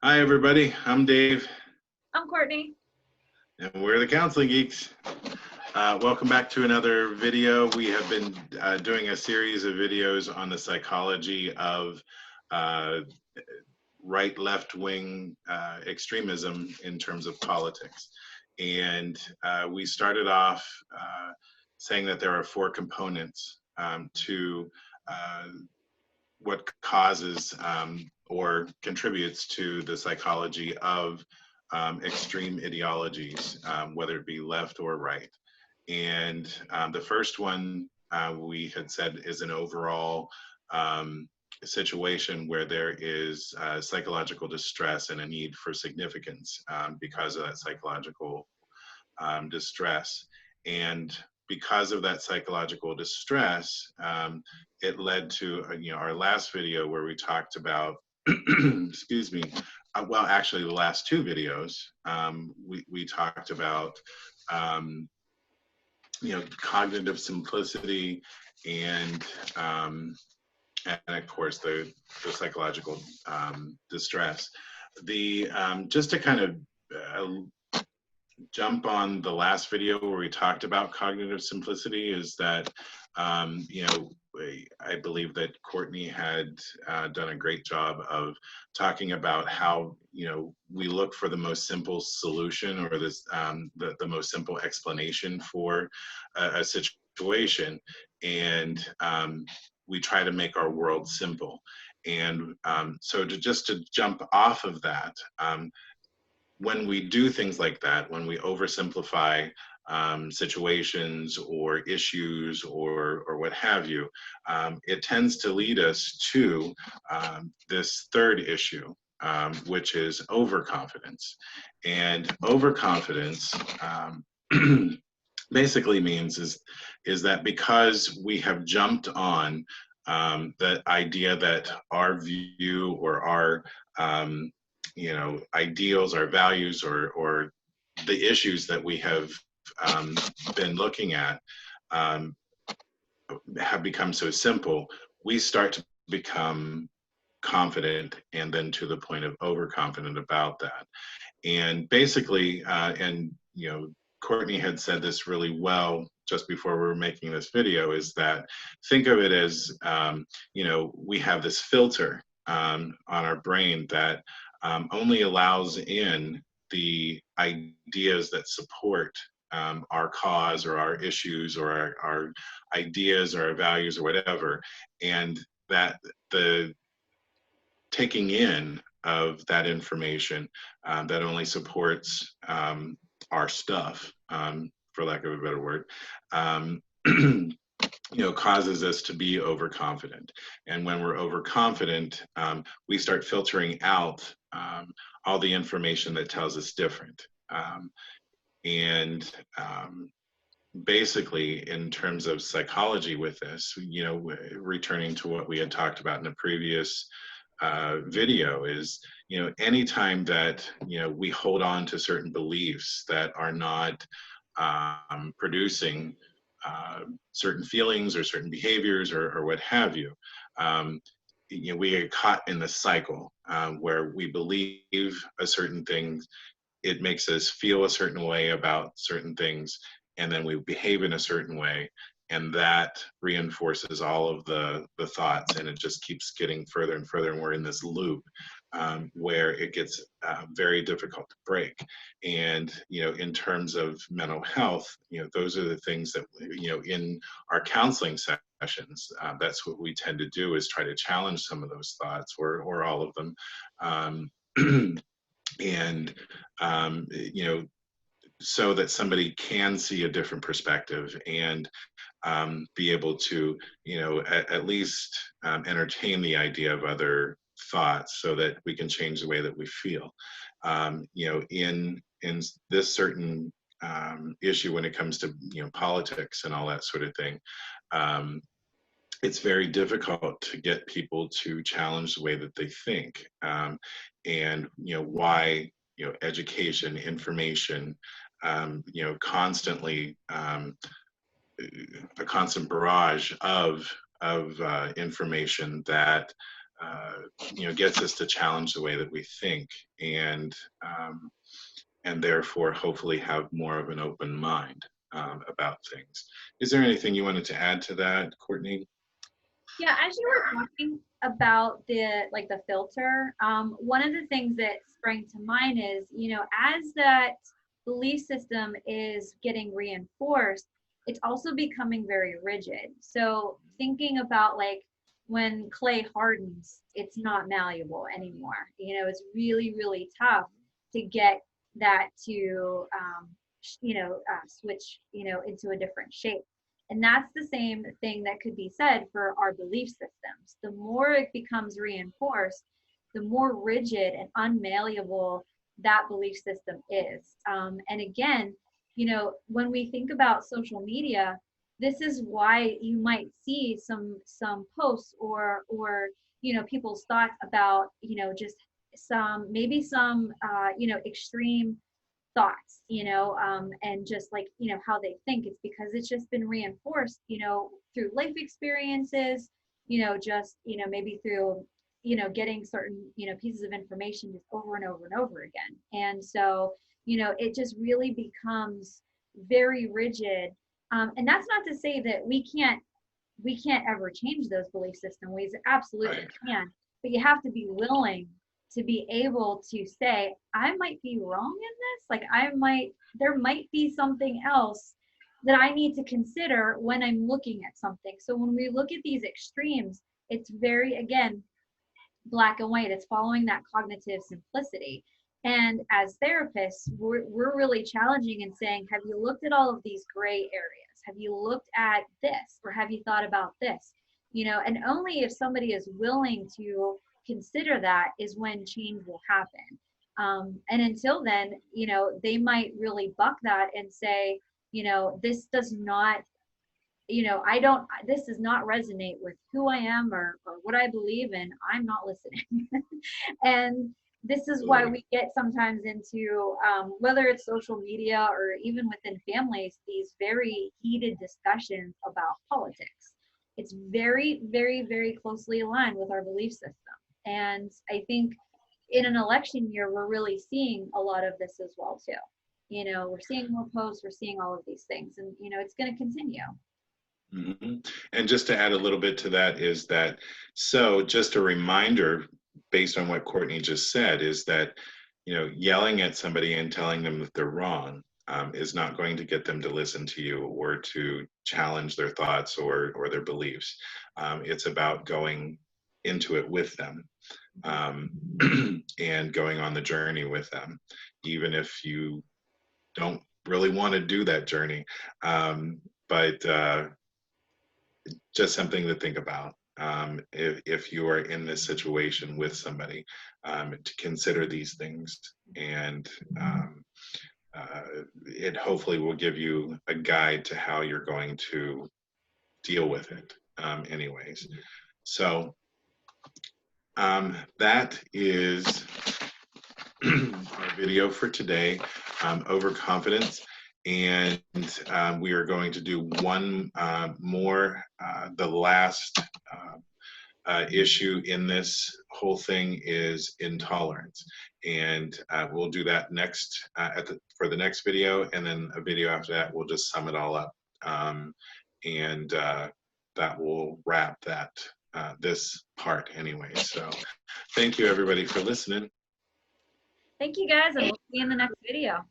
Hi, everybody. I'm Dave, I'm Courtney. and we're the Counseling Geeks. Welcome back to another video. We have been doing a series of videos on the psychology of uh, right, left wing extremism in terms of politics. And we started off saying that there are four components to what causes or contributes to the psychology of extreme ideologies, whether it be left or right. And the first one we had said is an overall situation where there is psychological distress and a need for significance because of that psychological distress. And because of that psychological distress, it led to our last video where we talked about excuse me, well, actually the last two videos, we talked about cognitive simplicity and of course the psychological distress. The just to kind of jump on the last video where we talked about cognitive simplicity is that I believe that Courtney had done a great job of talking about how we look for the most simple solution or the most simple explanation for a situation, and we try to make our world simple. And so to jump off of that, when we do things like that, when we oversimplify situations or issues or what have you, it tends to lead us to this third issue, which is overconfidence. And overconfidence basically means is that because we have jumped on the idea that our view or our ideals, our values, or the issues that we have been looking at um, have become so simple, we start to become confident and then to the point of overconfident about that. And basically, and Courtney had said this really well just before we were making this video, is that think of it as, we have this filter on our brain that only allows in the ideas that support our cause or our issues or our ideas or our values or whatever. And that the taking in of that information that only supports our stuff, for lack of a better word, causes us to be overconfident. And when we're overconfident, we start filtering out all the information that tells us different. And basically, in terms of psychology with this, returning to what we had talked about in the previous video, is anytime that we hold on to certain beliefs that are not producing certain feelings or certain behaviors or what have you, we get caught in the cycle where we believe a certain thing, it makes us feel a certain way about certain things, and then we behave in a certain way, and that reinforces all of the thoughts, and it just keeps getting further and further, and we're in this loop where it gets very difficult to break. And in terms of mental health, those are the things that in our counseling sessions, that's what we tend to do, is try to challenge some of those thoughts or all of them. And so that somebody can see a different perspective and be able to, at least entertain the idea of other thoughts, so that we can change the way that we feel. In this certain issue, when it comes to politics and all that sort of thing, it's very difficult to get people to challenge the way that they think, and why education, information, constantly a constant barrage of information that gets us to challenge the way that we think, and therefore hopefully have more of an open mind about things. Is there anything you wanted to add to that, Courtney? Yeah, as you were talking about the filter, one of the things that sprang to mind is, as that belief system is getting reinforced, it's also becoming very rigid. So thinking about like when clay hardens, it's not malleable anymore. It's really, really tough to get that to switch, into a different shape. And that's the same thing that could be said for our belief systems. The more it becomes reinforced, the more rigid and unmalleable that belief system is. And again, when we think about social media, this is why you might see some posts or people's thoughts about just some extreme thoughts, and just like, how they think. It's because it's just been reinforced, through life experiences, just, maybe through, getting certain, pieces of information just over and over and over again. And so, it just really becomes very rigid. And that's not to say that we can't ever change those belief system ways. Absolutely Right. can, but you have to be willing to be able to say, I might be wrong in this. Like there might be something else that I need to consider when I'm looking at something. So when we look at these extremes, it's very, again, black and white. It's following that cognitive simplicity. And as therapists, we're really challenging and saying, have you looked at all of these gray areas? Have you looked at this, or have you thought about this? And only if somebody is willing to consider that is when change will happen. And until then, they might really buck that and say, this does not, I don't, this does not resonate with who I am, or what I believe in. I'm not listening. And this is why Absolutely. we get sometimes into, whether it's social media or even within families, these very heated discussions about politics. It's very, very, very closely aligned with our belief system. And I think in an election year, we're really seeing a lot of this as well too. We're seeing more posts, we're seeing all of these things, and it's going to continue. hmm And just to add a little bit to that is that, so just a reminder, based on what Courtney just said, is that, yelling at somebody and telling them that they're wrong is not going to get them to listen to you or to challenge their thoughts or their beliefs. It's about going into it with them, um, and going on the journey with them, even if you don't really want to do that journey. But just something to think about, if you are in this situation with somebody, to consider these things. And it hopefully will give you a guide to how you're going to deal with it, anyways. So that is our video for today, overconfidence. And we are going to do one more, the last issue in this whole thing is intolerance. And we'll do that next for the next video, and then a video after that, we'll just sum it all up. And that will wrap that this part anyway. So thank you everybody for listening. Thank you guys, and we'll see you in the next video.